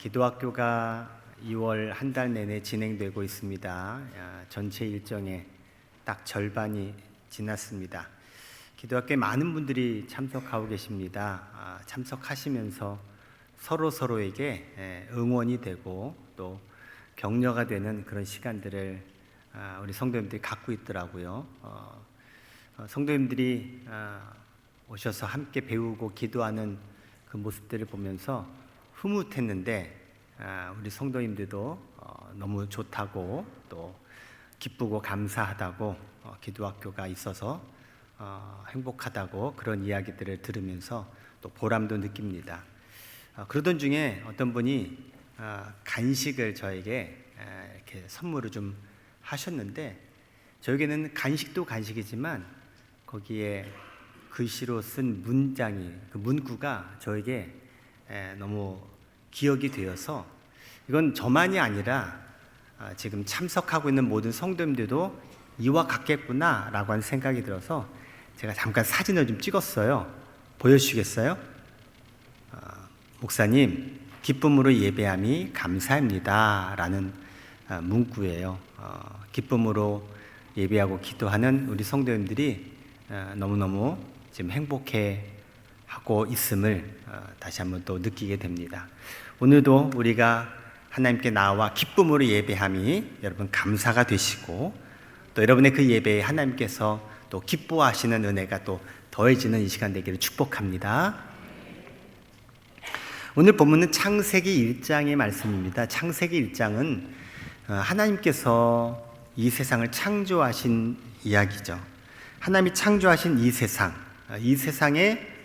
기도학교가 2월 한 달 내내 진행되고 있습니다. 전체 일정의 딱 절반이 지났습니다. 기도학교에 많은 분들이 참석하고 계십니다. 참석하시면서 서로에게 응원이 되고 또 격려가 되는 그런 시간들을 우리 성도님들이 갖고 있더라고요. 성도님들이 오셔서 함께 배우고 기도하는 그 모습들을 보면서 흐뭇했는데 우리 성도님들도 너무 좋다고 또 기쁘고 감사하다고 기도학교가 있어서 행복하다고 그런 이야기들을 들으면서 또 보람도 느낍니다. 그러던 중에 어떤 분이 간식을 저에게 이렇게 선물을 좀 하셨는데, 저에게는 간식도 간식이지만 거기에 글씨로 쓴 문장이, 그 문구가 저에게 너무 기억이 되어서 이건 저만이 아니라 지금 참석하고 있는 모든 성도님들도 이와 같겠구나 라고 하는 생각이 들어서 제가 잠깐 사진을 좀 찍었어요. 보여주시겠어요? 목사님, 기쁨으로 예배함이 감사합니다 라는 문구예요. 기쁨으로 예배하고 기도하는 우리 성도님들이 너무너무 지금 행복해 하고 있음을 다시 한번 또 느끼게 됩니다. 오늘도 우리가 하나님께 나와 기쁨으로 예배함이 여러분 감사가 되시고, 또 여러분의 그 예배에 하나님께서 또 기뻐하시는 은혜가 또 더해지는 이 시간 되기를 축복합니다. 오늘 본문은 창세기 1장의 말씀입니다. 창세기 1장은 하나님께서 이 세상을 창조하신 이야기죠. 하나님이 창조하신 이 세상에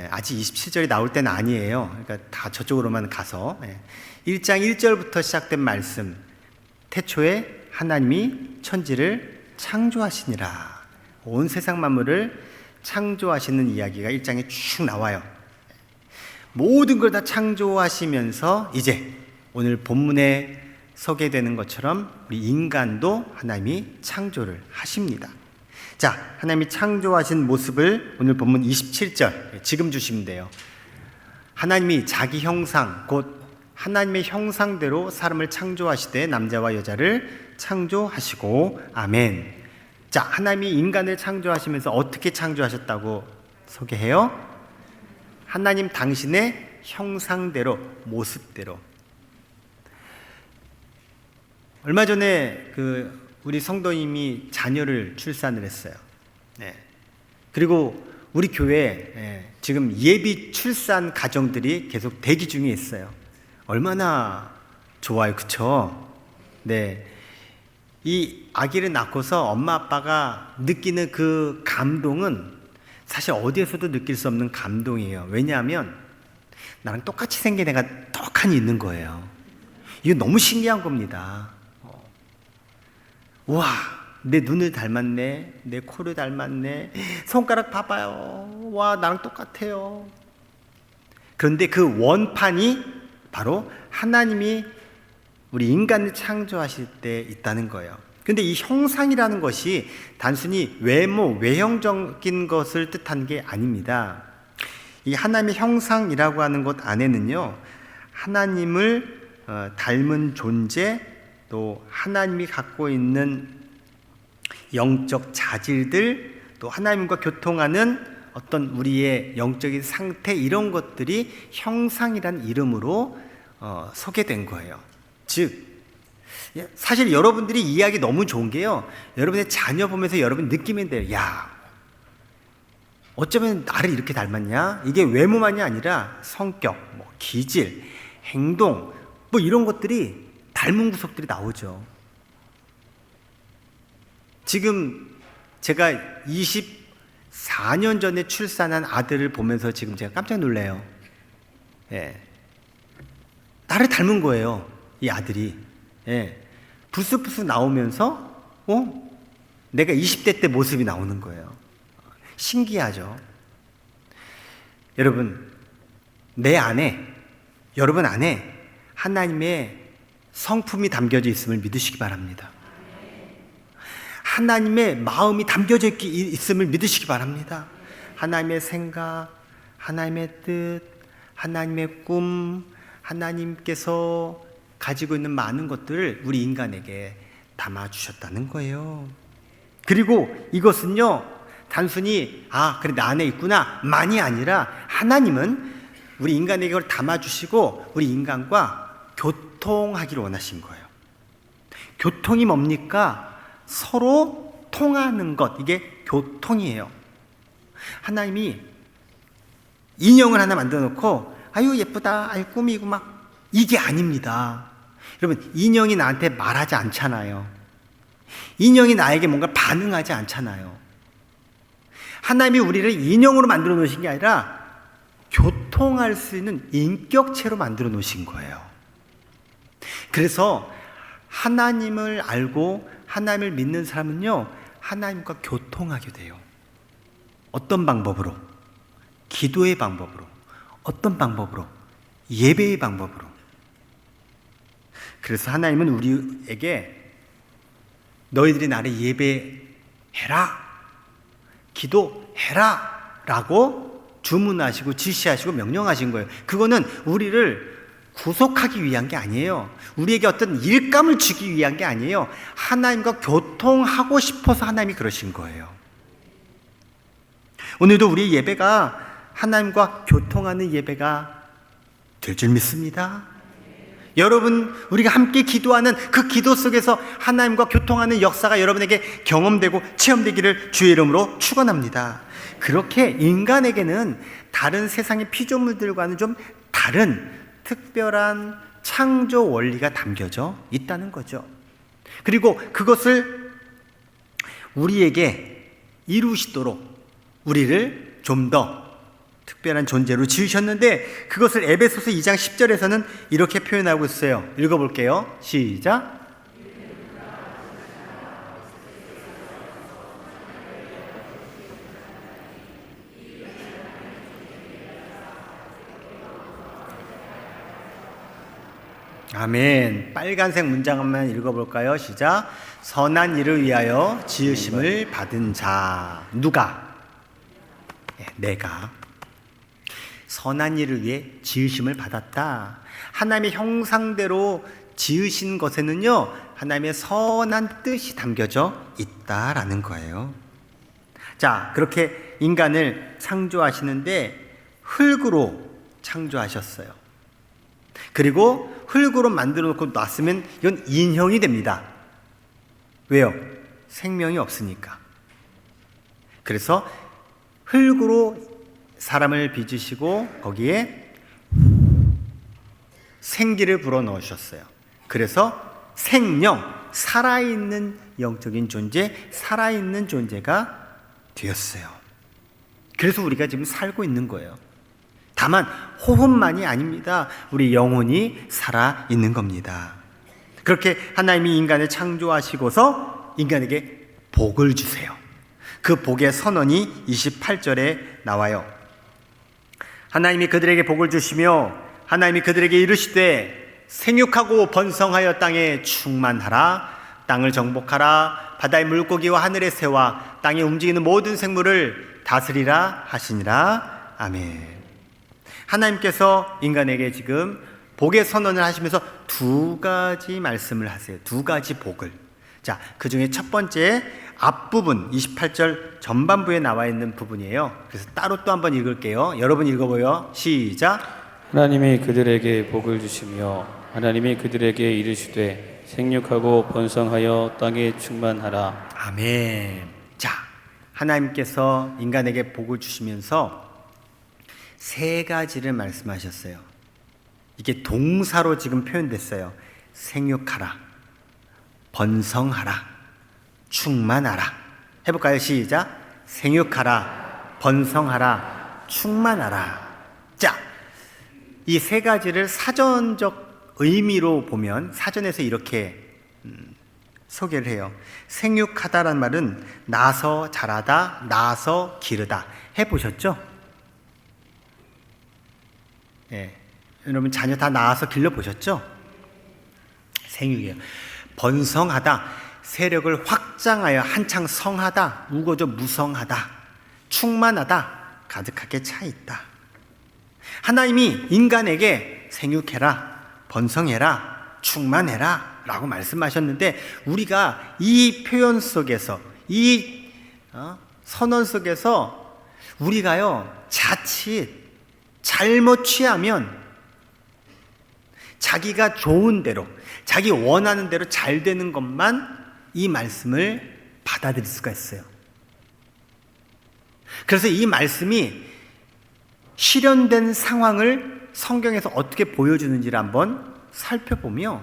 아직 27절이 나올 때는 아니에요. 그러니까 다 저쪽으로만 가서 1장 1절부터 시작된 말씀, 태초에 하나님이 천지를 창조하시니라. 온 세상 만물을 창조하시는 이야기가 1장에 쭉 나와요. 모든 걸 다 창조하시면서 이제 오늘 본문에 소개되는 것처럼 우리 인간도 하나님이 창조를 하십니다. 자, 하나님이 창조하신 모습을 오늘 본문 27절 지금 주시면 돼요. 하나님이 자기 형상, 곧 하나님의 형상대로 사람을 창조하시되 남자와 여자를 창조하시고, 아멘. 자, 하나님이 인간을 창조하시면서 어떻게 창조하셨다고 소개해요? 하나님 당신의 형상대로, 모습대로. 얼마 전에 우리 성도님이 자녀를 출산을 했어요. 그리고 우리 교회에 지금 예비 출산 가정들이 계속 대기 중에 있어요. 얼마나 좋아요, 그쵸? 이 아기를 낳고서 엄마 아빠가 느끼는 그 감동은 사실 어디에서도 느낄 수 없는 감동이에요. 왜냐하면 나랑 똑같이 생긴 애가 떡하니 있는 거예요. 이거 너무 신기한 겁니다. 와, 내 눈을 닮았네, 내 코를 닮았네, 손가락 봐봐요, 와, 나랑 똑같아요. 그런데 그 원판이 바로 하나님이 우리 인간을 창조하실 때 있다는 거예요. 그런데 이 형상이라는 것이 단순히 외모, 외형적인 것을 뜻하는 게 아닙니다. 이 하나님의 형상이라고 하는 것 안에는요, 하나님을 닮은 존재, 또 하나님이 갖고 있는 영적 자질들, 또 하나님과 교통하는 어떤 우리의 영적인 상태, 이런 것들이 형상이란 이름으로 소개된 거예요. 즉, 사실 여러분들이 이해하기 너무 좋은 게요, 여러분의 자녀 보면서 여러분 느끼면 돼요. 야, 어쩌면 나를 이렇게 닮았냐? 이게 외모만이 아니라 성격, 기질, 행동, 이런 것들이 닮은 구석들이 나오죠. 지금 제가 24년 전에 출산한 아들을 보면서 지금 제가 깜짝 놀래요. 나를 닮은 거예요, 이 아들이. 부스부스 나오면서 내가 20대 때 모습이 나오는 거예요. 신기하죠? 여러분, 내 안에, 여러분 안에 하나님의 성품이 담겨져 있음을 믿으시기 바랍니다. 하나님의 마음이 담겨져 있음을 믿으시기 바랍니다. 하나님의 생각, 하나님의 뜻, 하나님의 꿈, 하나님께서 가지고 있는 많은 것들을 우리 인간에게 담아주셨다는 거예요. 그리고 이것은요, 단순히 그래 나 안에 있구나 만이 아니라 하나님은 우리 인간에게 그걸 담아주시고 우리 인간과 교통하기를 원하신 거예요. 교통이 뭡니까? 서로 통하는 것, 이게 교통이에요. 하나님이 인형을 하나 만들어 놓고 아유 예쁘다, 아유 꿈이고 막, 이게 아닙니다. 여러분, 인형이 나한테 말하지 않잖아요. 인형이 나에게 뭔가 반응하지 않잖아요. 하나님이 우리를 인형으로 만들어 놓으신 게 아니라 교통할 수 있는 인격체로 만들어 놓으신 거예요. 그래서 하나님을 알고 하나님을 믿는 사람은요, 하나님과 교통하게 돼요. 어떤 방법으로? 기도의 방법으로. 어떤 방법으로? 예배의 방법으로. 그래서 하나님은 우리에게 너희들이 나를 예배해라, 기도해라 라고 주문하시고 지시하시고 명령하신 거예요. 그거는 우리를 구속하기 위한 게 아니에요. 우리에게 어떤 일감을 주기 위한 게 아니에요. 하나님과 교통하고 싶어서 하나님이 그러신 거예요. 오늘도 우리 예배가 하나님과 교통하는 예배가 될 줄 믿습니다. 여러분, 우리가 함께 기도하는 그 기도 속에서 하나님과 교통하는 역사가 여러분에게 경험되고 체험되기를 주의 이름으로 축원합니다. 그렇게 인간에게는 다른 세상의 피조물들과는 좀 다른 특별한 창조 원리가 담겨져 있다는 거죠. 그리고 그것을 우리에게 이루시도록 우리를 좀 더 특별한 존재로 지으셨는데, 그것을 에베소서 2장 10절에서는 이렇게 표현하고 있어요. 읽어볼게요. 시작. 아멘. 빨간색 문장 한번 읽어볼까요? 시작. 선한 일을 위하여 지으심을 받은 자. 누가? 내가. 선한 일을 위해 지으심을 받았다. 하나님의 형상대로 지으신 것에는요, 하나님의 선한 뜻이 담겨져 있다라는 거예요. 자, 그렇게 인간을 창조하시는데 흙으로 창조하셨어요. 그리고 흙으로 만들어 놓고 놨으면 이건 인형이 됩니다. 왜요? 생명이 없으니까. 그래서 흙으로 사람을 빚으시고 거기에 생기를 불어 넣으셨어요. 그래서 생명, 살아있는 영적인 존재, 살아있는 존재가 되었어요. 그래서 우리가 지금 살고 있는 거예요. 다만 호흡만이 아닙니다. 우리 영혼이 살아있는 겁니다. 그렇게 하나님이 인간을 창조하시고서 인간에게 복을 주세요. 그 복의 선언이 28절에 나와요. 하나님이 그들에게 복을 주시며 하나님이 그들에게 이르시되 생육하고 번성하여 땅에 충만하라. 땅을 정복하라. 바다의 물고기와 하늘의 새와 땅에 움직이는 모든 생물을 다스리라 하시니라. 아멘. 하나님께서 인간에게 지금 복의 선언을 하시면서 두 가지 말씀을 하세요. 두 가지 복을. 자, 그 중에 첫 번째 앞부분 28절 전반부에 나와 있는 부분이에요. 그래서 따로 또 한번 읽을게요. 여러분 읽어보요. 시작. 하나님이 그들에게 복을 주시며 하나님이 그들에게 이르시되 생육하고 번성하여 땅에 충만하라. 아멘. 자, 하나님께서 인간에게 복을 주시면서 세 가지를 말씀하셨어요. 이게 동사로 지금 표현됐어요. 생육하라, 번성하라, 충만하라. 해볼까요? 시작. 생육하라, 번성하라, 충만하라. 자, 이 세 가지를 사전적 의미로 보면 사전에서 이렇게 소개를 해요. 생육하다라는 말은 나서 자라다, 나서 기르다. 해보셨죠? 예, 여러분 자녀 다 낳아서 길러보셨죠? 생육이에요. 번성하다, 세력을 확장하여 한창 성하다, 우거져 무성하다, 충만하다, 가득하게 차 있다. 하나님이 인간에게 생육해라, 번성해라, 충만해라 라고 말씀하셨는데, 우리가 이 표현 속에서, 이 선언 속에서 우리가요 자칫 잘못 취하면 자기가 좋은 대로, 자기 원하는 대로 잘 되는 것만 이 말씀을 받아들일 수가 있어요. 그래서 이 말씀이 실현된 상황을 성경에서 어떻게 보여주는지를 한번 살펴보며,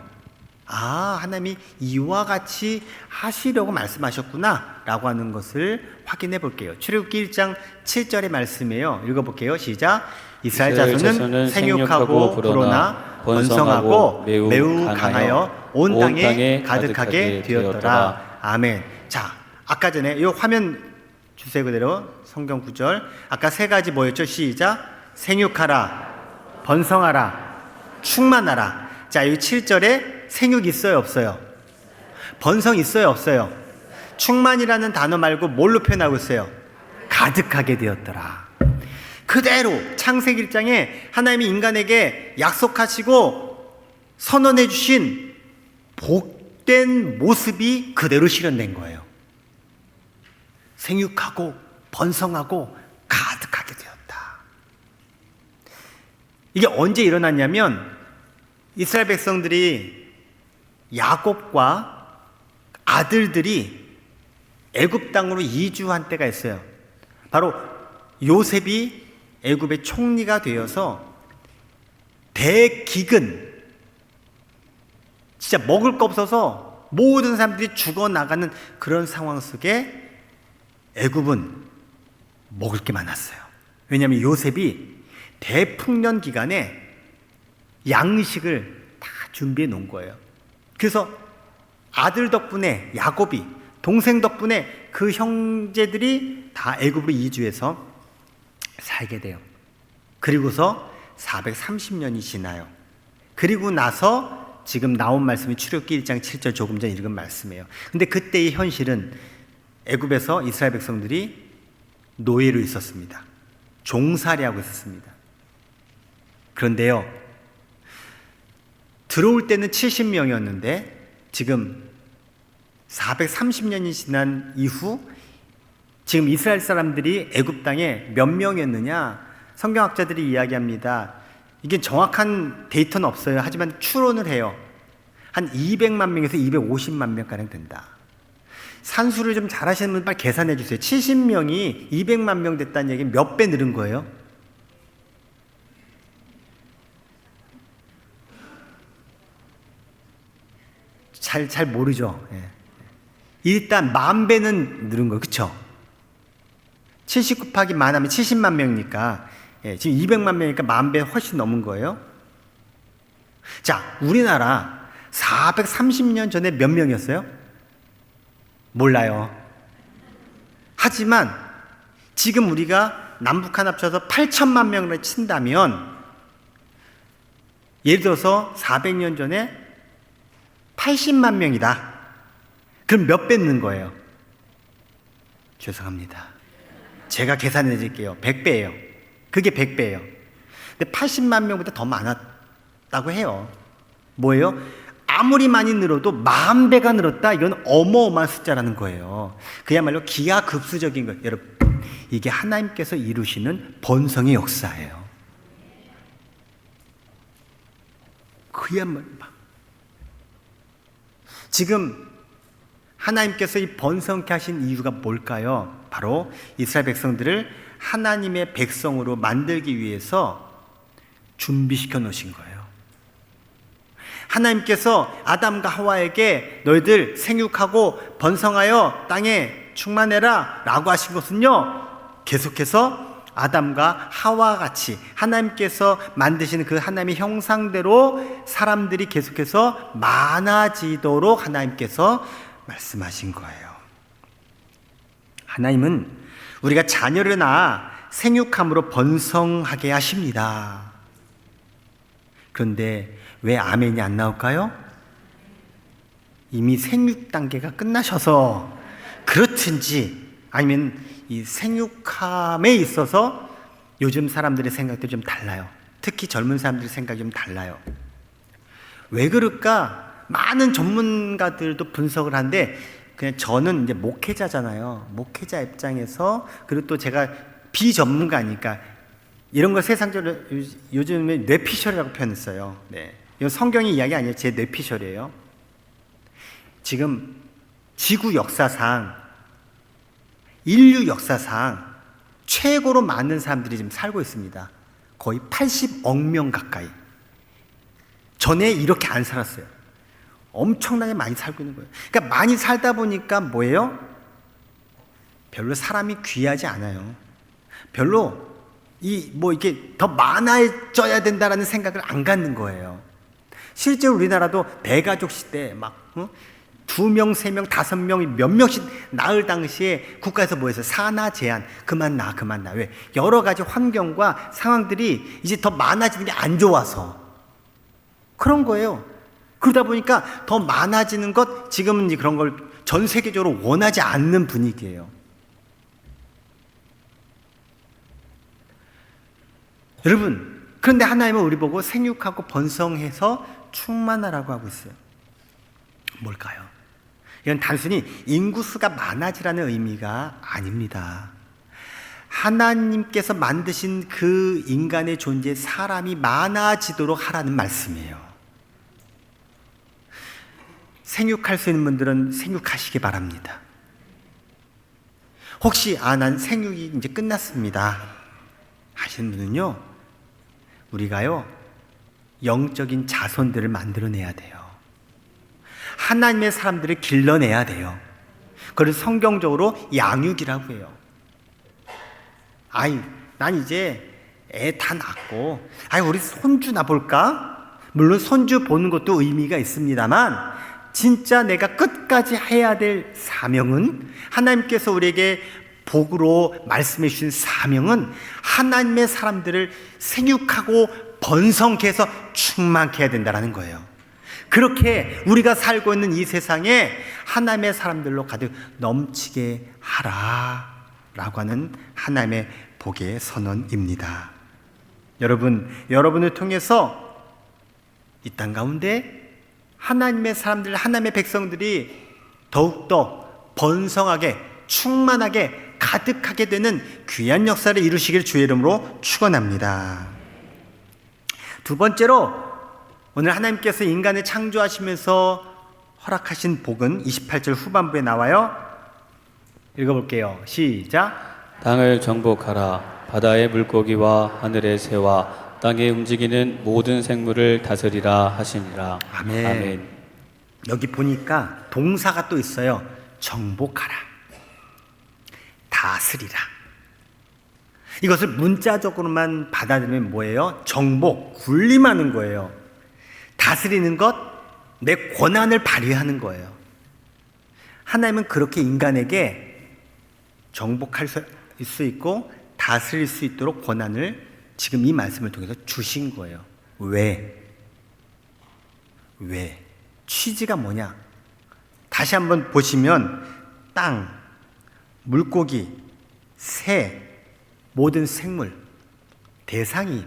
하나님이 이와 같이 하시려고 말씀하셨구나 라고 하는 것을 확인해 볼게요. 출애굽기 1장 7절의 말씀이에요. 읽어볼게요. 시작. 이스라엘 자손은 생육하고 불어나 번성하고 매우 강하여 온 땅에 가득하게 되었더라. 아멘. 자, 아까 전에 이 화면 주세요. 그대로 성경 구절. 아까 세 가지 뭐였죠? 시작. 생육하라, 번성하라, 충만하라. 자, 이 7절에 생육 있어요, 없어요? 번성 있어요, 없어요? 충만이라는 단어 말고 뭘로 표현하고 있어요? 가득하게 되었더라. 그대로 창세기 1장에 하나님이 인간에게 약속하시고 선언해 주신 복된 모습이 그대로 실현된 거예요. 생육하고 번성하고 가득하게 되었다. 이게 언제 일어났냐면, 이스라엘 백성들이, 야곱과 아들들이 애굽 땅으로 이주한 때가 있어요. 바로 요셉이 애굽의 총리가 되어서 대기근, 진짜 먹을 거 없어서 모든 사람들이 죽어나가는 그런 상황 속에 애굽은 먹을 게 많았어요. 왜냐하면 요셉이 대풍년 기간에 양식을 다 준비해 놓은 거예요. 그래서 아들 덕분에, 야곱이 동생 덕분에 그 형제들이 다 애굽으로 이주해서 살게 돼요. 그리고서 430년이 지나요. 그리고 나서 지금 나온 말씀이 출애굽기 1장 7절 조금 전 읽은 말씀이에요. 근데 그때의 현실은 애굽에서 이스라엘 백성들이 노예로 있었습니다. 종살이하고 있었습니다. 그런데요, 들어올 때는 70명이었는데 지금 430년이 지난 이후 지금 이스라엘 사람들이 애굽 땅에 몇 명이었느냐, 성경학자들이 이야기합니다. 이게 정확한 데이터는 없어요. 하지만 추론을 해요. 한 200만 명에서 250만 명가량 된다. 산수를 좀 잘하시는 분 빨리 계산해 주세요. 70명이 200만 명 됐다는 얘기는 몇 배 늘은 거예요? 잘 모르죠. 예. 일단 10,000배는 늘은 거예요. 그쵸? 70 곱하기 만 하면 70만 명이니까, 예, 지금 200만 명이니까 10,000배 훨씬 넘은 거예요. 자, 우리나라 430년 전에 몇 명이었어요? 몰라요. 하지만 지금 우리가 남북한 합쳐서 8천만 명을 친다면, 예를 들어서 400년 전에 80만 명이다. 그럼 몇 배 는 거예요? 죄송합니다. 제가 계산해 드릴게요. 100배예요. 그게 100배예요. 근데 80만 명보다 더 많았다고 해요. 뭐예요? 아무리 많이 늘어도 10,000배가 늘었다. 이건 어마어마한 숫자라는 거예요. 그야말로 기하급수적인 거예요. 여러분, 이게 하나님께서 이루시는 번성의 역사예요. 그야말로 지금 하나님께서 이 번성케 하신 이유가 뭘까요? 바로 이스라엘 백성들을 하나님의 백성으로 만들기 위해서 준비시켜 놓으신 거예요. 하나님께서 아담과 하와에게 너희들 생육하고 번성하여 땅에 충만해라 라고 하신 것은요, 계속해서 아담과 하와와 같이 하나님께서 만드신 그 하나님의 형상대로 사람들이 계속해서 많아지도록 하나님께서 말씀하신 거예요. 하나님은 우리가 자녀를 낳아 생육함으로 번성하게 하십니다. 그런데 왜 아멘이 안 나올까요? 이미 생육 단계가 끝나셔서 그렇든지, 아니면 이 생육함에 있어서 요즘 사람들의 생각들이 좀 달라요. 특히 젊은 사람들 생각이 좀 달라요. 왜 그럴까? 많은 전문가들도 분석을 하는데 그냥 저는 이제 목회자잖아요. 목회자 입장에서, 그리고 또 제가 비전문가니까 이런 걸 세상적으로 요즘에 뇌피셜이라고 표현했어요. 네. 이건 성경의 이야기 아니에요. 제 뇌피셜이에요. 지금 지구 역사상, 인류 역사상 최고로 많은 사람들이 지금 살고 있습니다. 거의 80억 명 가까이. 전에 이렇게 안 살았어요. 엄청나게 많이 살고 있는 거예요. 그러니까 많이 살다 보니까 뭐예요? 별로 사람이 귀하지 않아요. 별로 이게 더 많아져야 된다라는 생각을 안 갖는 거예요. 실제로 우리나라도 대가족 시대 막 2명, 3명, 5명, 몇 명씩 낳을 당시에 국가에서 뭐 했어요? 산하 제한, 그만 낳아. 왜? 여러 가지 환경과 상황들이 이제 더 많아지는 게 안 좋아서 그런 거예요. 그러다 보니까 더 많아지는 것, 지금은 이제 그런 걸 전 세계적으로 원하지 않는 분위기예요. 여러분, 그런데 하나님은 우리 보고 생육하고 번성해서 충만하라고 하고 있어요. 뭘까요? 이건 단순히 인구수가 많아지라는 의미가 아닙니다. 하나님께서 만드신 그 인간의 존재에 사람이 많아지도록 하라는 말씀이에요. 생육할 수 있는 분들은 생육하시기 바랍니다. 혹시 난 생육이 이제 끝났습니다 하시는 분은요, 우리가요 영적인 자손들을 만들어내야 돼요. 하나님의 사람들을 길러내야 돼요. 그걸 성경적으로 양육이라고 해요. 난 이제 애 다 낳고 우리 손주 낳아볼까? 물론 손주 보는 것도 의미가 있습니다만, 진짜 내가 끝까지 해야 될 사명은, 하나님께서 우리에게 복으로 말씀해 주신 사명은 하나님의 사람들을 생육하고 번성케 해서 충만케 해야 된다는 거예요. 그렇게 우리가 살고 있는 이 세상에 하나님의 사람들로 가득 넘치게 하라 라고 하는 하나님의 복의 선언입니다. 여러분을 통해서 이 땅 가운데 하나님의 사람들, 하나님의 백성들이 더욱더 번성하게, 충만하게, 가득하게 되는 귀한 역사를 이루시길 주의 이름으로 축원합니다. 두 번째로, 오늘 하나님께서 인간을 창조하시면서 허락하신 복은 28절 후반부에 나와요. 읽어볼게요. 시작. 땅을 정복하라. 바다의 물고기와 하늘의 새와 땅에 움직이는 모든 생물을 다스리라 하시니라. 아멘. 여기 보니까 동사가 또 있어요. 정복하라, 다스리라. 이것을 문자적으로만 받아들이면 뭐예요? 정복, 군림하는 거예요. 다스리는 것, 내 권한을 발휘하는 거예요. 하나님은 그렇게 인간에게 정복할 수 있고 다스릴 수 있도록 권한을 지금 이 말씀을 통해서 주신 거예요. 왜? 취지가 뭐냐? 다시 한번 보시면 땅, 물고기, 새, 모든 생물, 대상이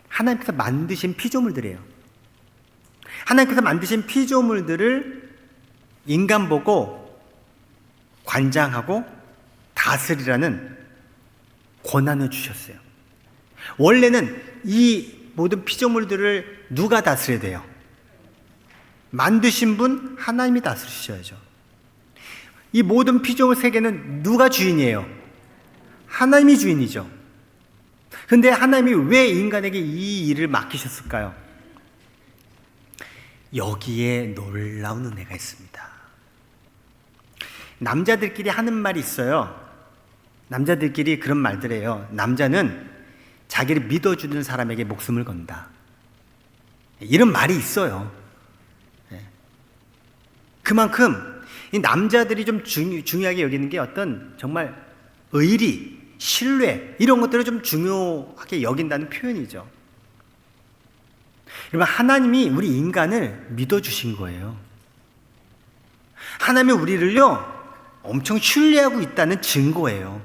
하나님께서 만드신 피조물들이에요. 하나님께서 만드신 피조물들을 인간 보고 관장하고 다스리라는 권한을 주셨어요. 원래는 이 모든 피조물들을 누가 다스려야 돼요? 만드신 분 하나님이 다스리셔야죠. 이 모든 피조물 세계는 누가 주인이에요? 하나님이 주인이죠. 그런데 하나님이 왜 인간에게 이 일을 맡기셨을까요? 여기에 놀라운 은혜가 있습니다. 남자들끼리 하는 말이 있어요. 남자들끼리 그런 말들 해요. 남자는 자기를 믿어주는 사람에게 목숨을 건다. 이런 말이 있어요. 그만큼 이 남자들이 좀 중요하게 여기는 게 어떤 정말 의리, 신뢰 이런 것들을 좀 중요하게 여긴다는 표현이죠. 여러분, 하나님이 우리 인간을 믿어주신 거예요. 하나님이 우리를요 엄청 신뢰하고 있다는 증거예요.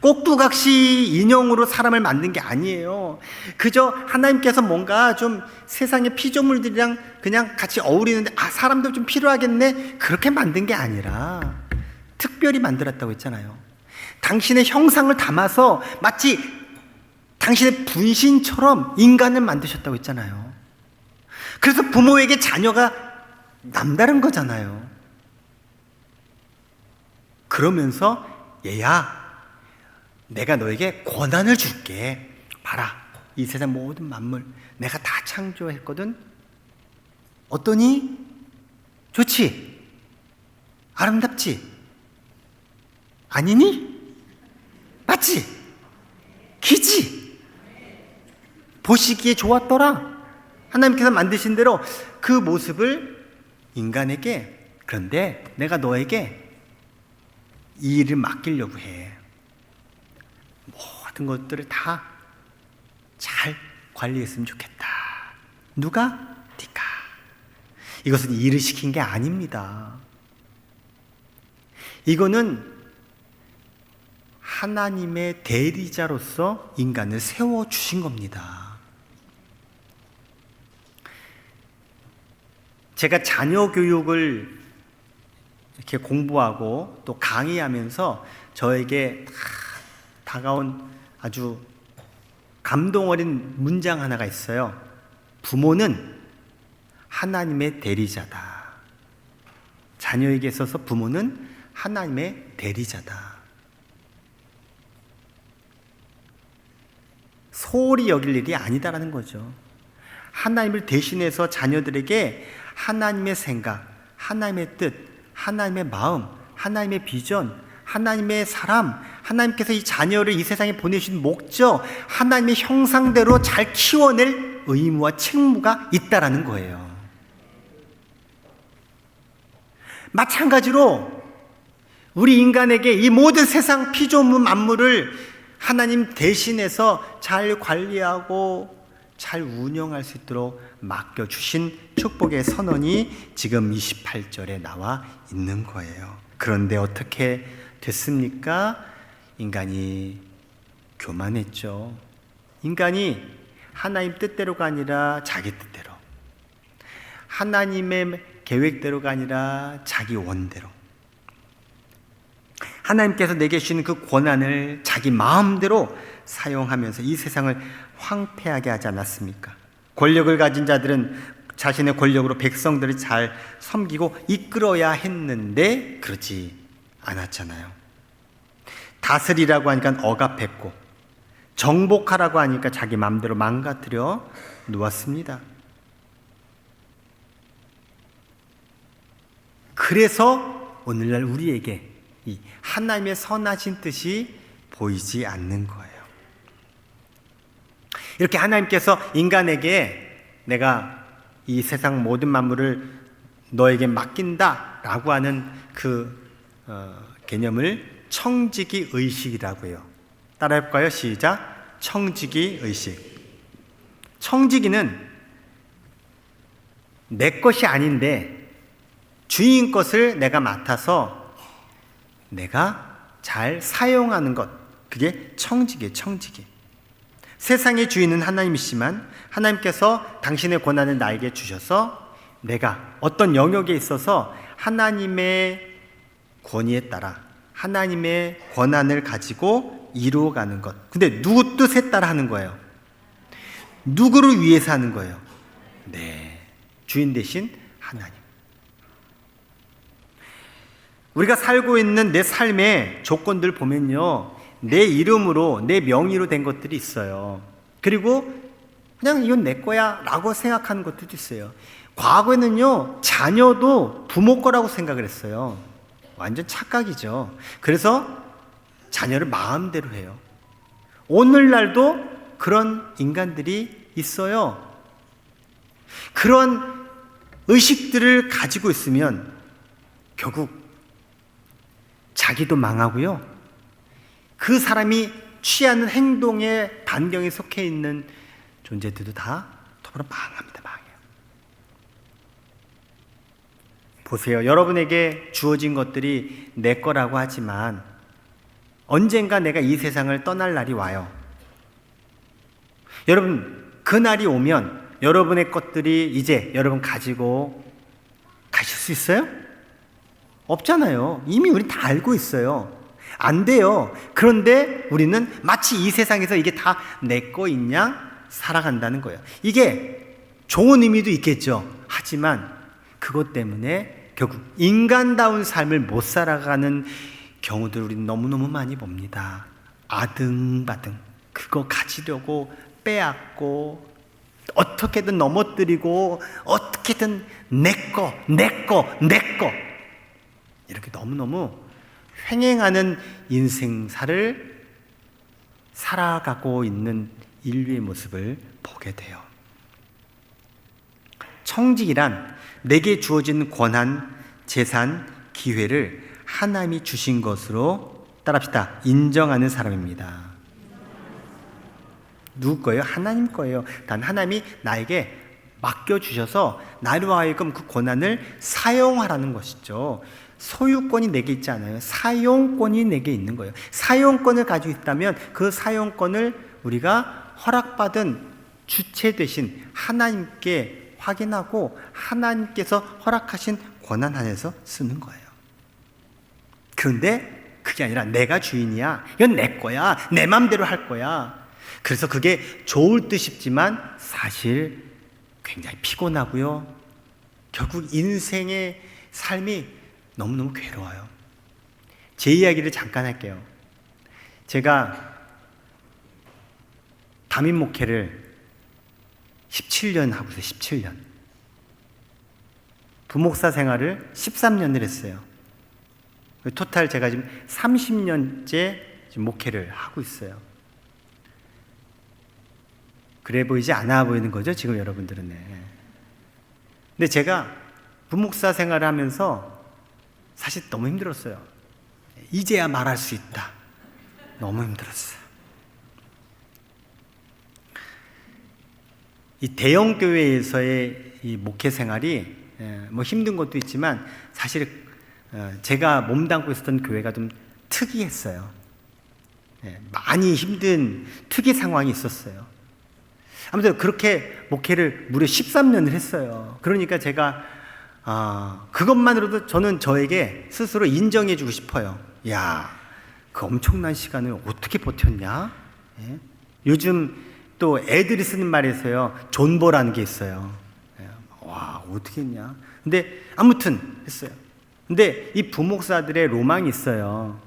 꼭두각시 인형으로 사람을 만든 게 아니에요. 그저 하나님께서 뭔가 좀 세상의 피조물들이랑 그냥 같이 어울리는데 사람도 좀 필요하겠네, 그렇게 만든 게 아니라 특별히 만들었다고 했잖아요. 당신의 형상을 담아서 마치 당신의 분신처럼 인간을 만드셨다고 했잖아요. 그래서 부모에게 자녀가 남다른 거잖아요. 그러면서 얘야, 내가 너에게 권한을 줄게. 봐라, 이 세상 모든 만물 내가 다 창조했거든. 어떠니? 좋지? 아름답지? 아니니? 맞지? 기지? 보시기에 좋았더라. 하나님께서 만드신 대로 그 모습을 인간에게, 그런데 내가 너에게 이 일을 맡기려고 해. 모든 것들을 다 잘 관리했으면 좋겠다. 누가? 네가. 이것은 일을 시킨 게 아닙니다. 이거는 하나님의 대리자로서 인간을 세워주신 겁니다. 제가 자녀 교육을 이렇게 공부하고 또 강의하면서 저에게 다가온 아주 감동 어린 문장 하나가 있어요. 부모는 하나님의 대리자다. 자녀에게 있어서 부모는 하나님의 대리자다. 소홀히 여길 일이 아니다라는 거죠. 하나님을 대신해서 자녀들에게 하나님의 생각, 하나님의 뜻, 하나님의 마음, 하나님의 비전, 하나님의 사람, 하나님께서 이 자녀를 이 세상에 보내신 목적, 하나님의 형상대로 잘 키워낼 의무와 책무가 있다라는 거예요. 마찬가지로 우리 인간에게 이 모든 세상 피조물 만물을 하나님 대신해서 잘 관리하고 잘 운영할 수 있도록 맡겨주신 축복의 선언이 지금 28절에 나와 있는 거예요. 그런데 어떻게 됐습니까? 인간이 교만했죠. 인간이 하나님 뜻대로가 아니라 자기 뜻대로, 하나님의 계획대로가 아니라 자기 원대로, 하나님께서 내게 주신 그 권한을 자기 마음대로 사용하면서 이 세상을 황폐하게 하지 않았습니까? 권력을 가진 자들은 자신의 권력으로 백성들을 잘 섬기고 이끌어야 했는데 그렇지 않았잖아요. 다스리라고 하니까 억압했고, 정복하라고 하니까 자기 마음대로 망가뜨려 놓았습니다. 그래서 오늘날 우리에게 이 하나님의 선하신 뜻이 보이지 않는 거예요. 이렇게 하나님께서 인간에게 내가 이 세상 모든 만물을 너에게 맡긴다 라고 하는 그 개념을 청지기 의식이라고 해요. 따라해볼까요? 시작. 청지기 의식. 청지기는 내 것이 아닌데 주인 것을 내가 맡아서 내가 잘 사용하는 것, 그게 청지기예요. 청지기. 세상의 주인은 하나님이시지만 하나님께서 당신의 권한을 나에게 주셔서 내가 어떤 영역에 있어서 하나님의 권위에 따라 하나님의 권한을 가지고 이루어가는 것. 근데 누구 뜻에 따라 하는 거예요? 누구를 위해서 하는 거예요? 네, 주인 대신 하나님. 우리가 살고 있는 내 삶의 조건들 보면요, 내 이름으로, 내 명의로 된 것들이 있어요. 그리고 그냥 이건 내 거야 라고 생각하는 것들도 있어요. 과거에는요, 자녀도 부모 거라고 생각을 했어요. 완전 착각이죠. 그래서 자녀를 마음대로 해요. 오늘날도 그런 인간들이 있어요. 그런 의식들을 가지고 있으면 결국 자기도 망하고요, 그 사람이 취하는 행동의 반경에 속해 있는 존재들도 다 더불어 망합니다. 망해요. 보세요. 여러분에게 주어진 것들이 내 거라고 하지만 언젠가 내가 이 세상을 떠날 날이 와요. 여러분, 그 날이 오면 여러분의 것들이 이제 여러분 가지고 가실 수 있어요? 없잖아요. 이미 우린 다 알고 있어요. 안 돼요. 그런데 우리는 마치 이 세상에서 이게 다 내 거인 양 살아간다는 거예요. 이게 좋은 의미도 있겠죠. 하지만 그것 때문에 결국 인간다운 삶을 못 살아가는 경우들 우리는 너무너무 많이 봅니다. 아등바등 그거 가지려고 빼앗고 어떻게든 넘어뜨리고 어떻게든 내꺼 이렇게 너무너무 횡행하는 인생사를 살아가고 있는 인류의 모습을 보게 돼요. 청직이란 내게 주어진 권한, 재산, 기회를 하나님이 주신 것으로 따라합시다. 인정하는 사람입니다. 누구 거예요? 하나님 거예요. 단 하나님이 나에게 맡겨주셔서 나로 하여금 그 권한을 사용하라는 것이죠. 소유권이 내게 있지 않아요. 사용권이 내게 있는 거예요. 사용권을 가지고 있다면 그 사용권을 우리가 허락받은 주체 되신 하나님께 확인하고 하나님께서 허락하신 권한 안에서 쓰는 거예요. 그런데 그게 아니라 내가 주인이야. 이건 내 거야. 내 맘대로 할 거야. 그래서 그게 좋을 듯 싶지만 사실 굉장히 피곤하고요. 결국 인생의 삶이 너무너무 괴로워요. 제 이야기를 잠깐 할게요. 제가 담임 목회를 17년 하고 있어요. 17년. 부목사 생활을 13년을 했어요. 토탈 제가 지금 30년째 지금 목회를 하고 있어요. 그래 보이지 않아 보이는 거죠, 지금 여러분들은. 근데 제가 부목사 생활을 하면서 사실 너무 힘들었어요. 이제야 말할 수 있다. 너무 힘들었어요. 이 대형 교회에서의 이 목회 생활이 뭐 힘든 것도 있지만 사실 제가 몸담고 있었던 교회가 좀 특이했어요. 많이 힘든 특이 상황이 있었어요. 아무튼 그렇게 목회를 무려 13년을 했어요. 그러니까 제가 그것만으로도 저는 저에게 스스로 인정해 주고 싶어요. 야, 그 엄청난 시간을 어떻게 버텼냐? 예? 요즘 또 애들이 쓰는 말에서요, 존버라는 게 있어요. 예, 와, 어떻게 했냐? 근데 아무튼 했어요. 근데 이 부목사들의 로망이 있어요.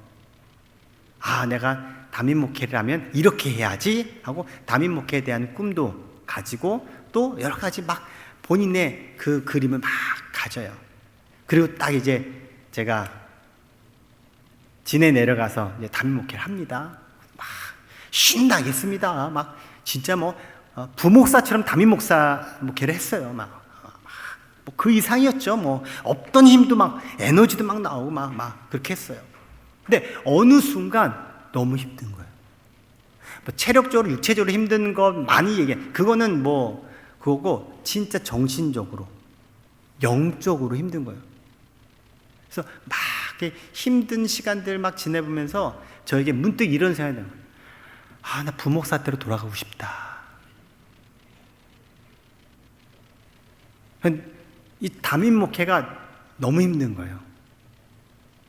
내가 담임 목회를 하면 이렇게 해야지 하고 담임 목회에 대한 꿈도 가지고 또 여러 가지 막 본인의 그 그림을 막 가져요. 그리고 딱 이제 제가 진에 내려가서 이제 담임 목회를 합니다. 막 신나겠습니다. 막 진짜 뭐 부목사처럼 담임 목사 목회를 했어요. 막 그 이상이었죠. 뭐 없던 힘도 막 에너지도 막 나오고 막 그렇게 했어요. 근데 어느 순간 너무 힘든 거예요. 뭐 체력적으로 육체적으로 힘든 거 많이 얘기해. 그거는 뭐 그거고 진짜 정신적으로 영적으로 힘든 거예요. 그래서 막 이렇게 힘든 시간들 막 지내보면서 저에게 문득 이런 생각이 들어요. 나 부목사 때로 돌아가고 싶다. 이 담임 목회가 너무 힘든 거예요.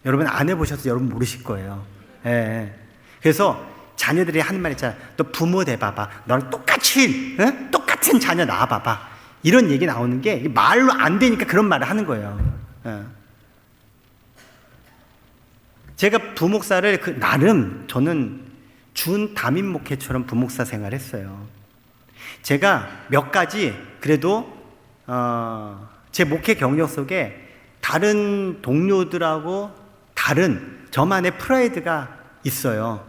여러분 안 해보셔서 여러분 모르실 거예요. 예. 그래서 자녀들이 하는 말 있잖아요. 너 부모 돼봐봐. 너랑 똑같이 똑같은 자녀 낳아봐봐. 이런 얘기 나오는 게 말로 안 되니까 그런 말을 하는 거예요. 예. 제가 부목사를 나름 저는 준 담임 목회처럼 부목사 생활했어요. 제가 몇 가지 그래도 제 목회 경력 속에 다른 동료들하고 다른 저만의 프라이드가 있어요.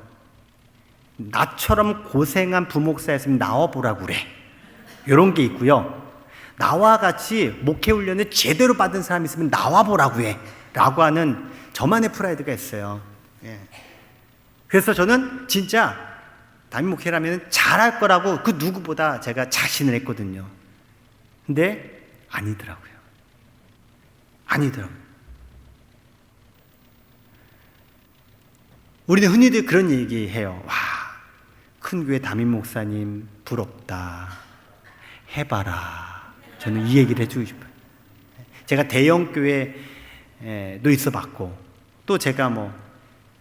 나처럼 고생한 부목사였으면 나와보라고 그래. 이런 게 있고요. 나와 같이 목회 훈련을 제대로 받은 사람이 있으면 나와보라고 해. 라고 하는 저만의 프라이드가 있어요. 예. 그래서 저는 진짜 담임 목회라면 잘할 거라고 그 누구보다 제가 자신을 했거든요. 근데 아니더라고요. 우리는 흔히들 그런 얘기해요. 와, 큰 교회 담임 목사님 부럽다. 해봐라. 저는 이 얘기를 해주고 싶어요. 제가 대형 교회도 있어봤고, 또 제가 뭐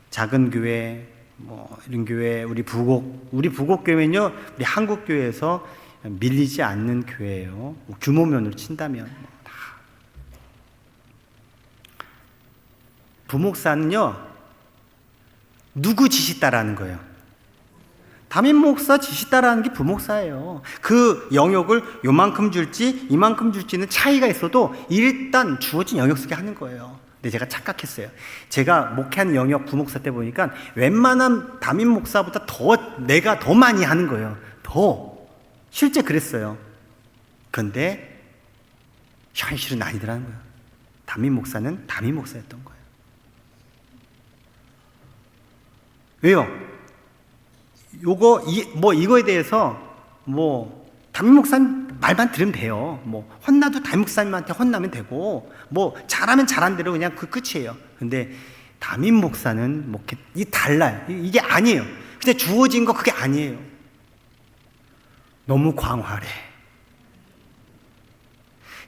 작은 교회, 뭐 이런 교회, 우리 부곡 교회는요, 우리 한국 교회에서 밀리지 않는 교회예요. 규모면으로 친다면 다. 부목사는요, 누구 지시 따라하는 거예요? 담임 목사 지시 따라하는 게 부목사예요. 그 영역을 요만큼 줄지 이만큼 줄지는 차이가 있어도 일단 주어진 영역 속에 하는 거예요. 근데 제가 착각했어요. 제가 목회하는 영역 부목사 때 보니까 웬만한 담임 목사보다 내가 더 많이 하는 거예요. 실제 그랬어요. 그런데 현실은 아니더라는 거예요. 담임 목사는 담임 목사였던 거예요. 왜요? 이거에 대해서 담임 목사님 말만 들으면 돼요. 혼나도 담임 목사님한테 혼나면 되고, 잘하면 잘한 대로 그냥 그 끝이에요. 근데 담임 목사는 달라요. 이게 아니에요. 근데 주어진 거 그게 아니에요. 너무 광활해.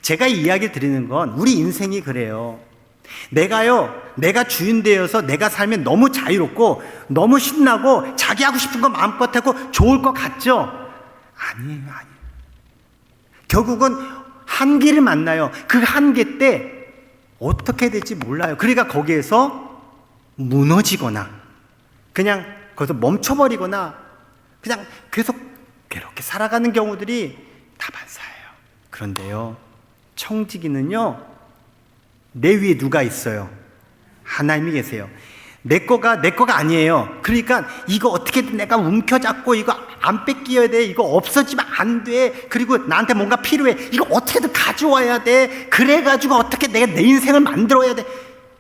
제가 이 이야기를 드리는 건 우리 인생이 그래요. 내가 주인 되어서 내가 살면 너무 자유롭고 너무 신나고 자기 하고 싶은 거 마음껏 하고 좋을 것 같죠? 아니에요. 결국은 한계를 만나요. 그 한계 때 어떻게 될지 몰라요. 그러니까 거기에서 무너지거나 그냥 거기서 멈춰버리거나 그냥 계속 그렇게 살아가는 경우들이 다반사예요. 그런데요, 청지기는요, 내 위에 누가 있어요? 하나님이 계세요. 내 거가 아니에요. 그러니까 이거 어떻게든 내가 움켜잡고 이거 안 뺏겨야 돼. 이거 없어지면 안 돼. 그리고 나한테 뭔가 필요해. 이거 어떻게든 가져와야 돼. 그래가지고 어떻게 내가 내 인생을 만들어야 돼.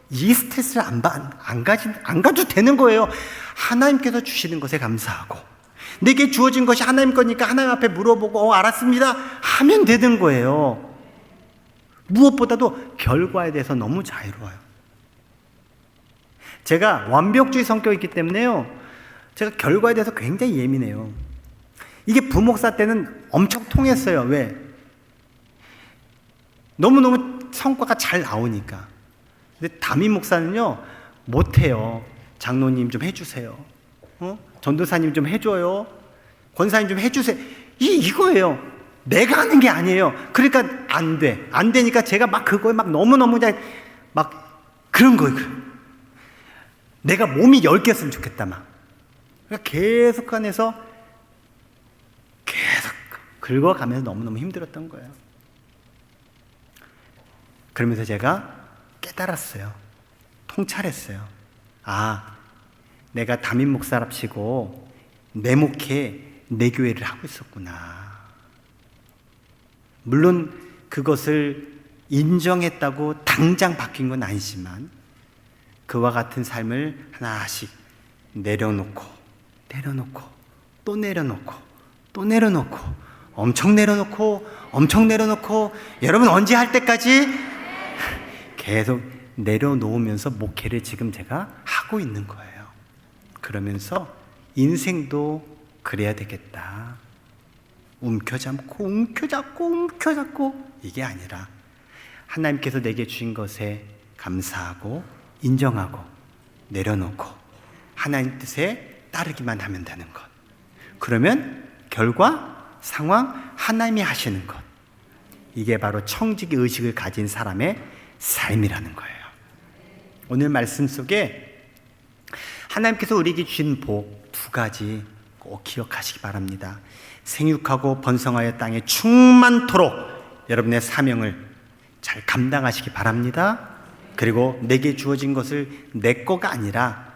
이 스트레스를 안 가져도 되는 거예요. 하나님께서 주시는 것에 감사하고 내게 주어진 것이 하나님 거니까 하나님 앞에 물어보고 알았습니다 하면 되는 거예요. 무엇보다도 결과에 대해서 너무 자유로워요. 제가 완벽주의 성격이기 때문에요, 제가 결과에 대해서 굉장히 예민해요. 이게 부목사 때는 엄청 통했어요. 왜? 너무너무 성과가 잘 나오니까. 근데 담임 목사는요, 못해요. 장로님 좀 해주세요. 전도사님 좀 해줘요. 권사님 좀 해주세요. 이거예요. 내가 하는 게 아니에요. 그러니까 안 돼. 안 되니까 제가 그거에 너무너무 그런 거예요. 내가 몸이 10개였으면 좋겠다, 그러니까 계속 안에서 계속 긁어가면서 너무너무 힘들었던 거예요. 그러면서 제가 깨달았어요. 통찰했어요. 내가 담임 목사랍시고 내 목회, 내 교회를 하고 있었구나. 물론 그것을 인정했다고 당장 바뀐 건 아니지만 그와 같은 삶을 하나씩 내려놓고 또 내려놓고 엄청 내려놓고 여러분 언제 할 때까지 계속 내려놓으면서 목회를 지금 제가 하고 있는 거예요. 그러면서 인생도 그래야 되겠다. 움켜잡고 이게 아니라 하나님께서 내게 주신 것에 감사하고 인정하고 내려놓고 하나님 뜻에 따르기만 하면 되는 것. 그러면 결과, 상황 하나님이 하시는 것. 이게 바로 청지기 의식을 가진 사람의 삶이라는 거예요. 오늘 말씀 속에 하나님께서 우리에게 주신 복 2가지 꼭 기억하시기 바랍니다. 생육하고 번성하여 땅에 충만토록 여러분의 사명을 잘 감당하시기 바랍니다. 그리고 내게 주어진 것을 내 거가 아니라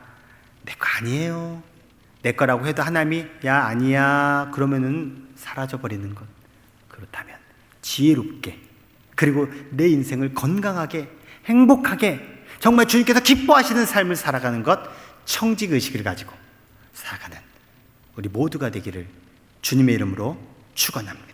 내 거 아니에요. 내 거라고 해도 하나님이 야 아니야 그러면은 사라져버리는 것. 그렇다면 지혜롭게 그리고 내 인생을 건강하게 행복하게 정말 주님께서 기뻐하시는 삶을 살아가는 것, 청지의식을 가지고 살아가는 우리 모두가 되기를 주님의 이름으로 축원합니다.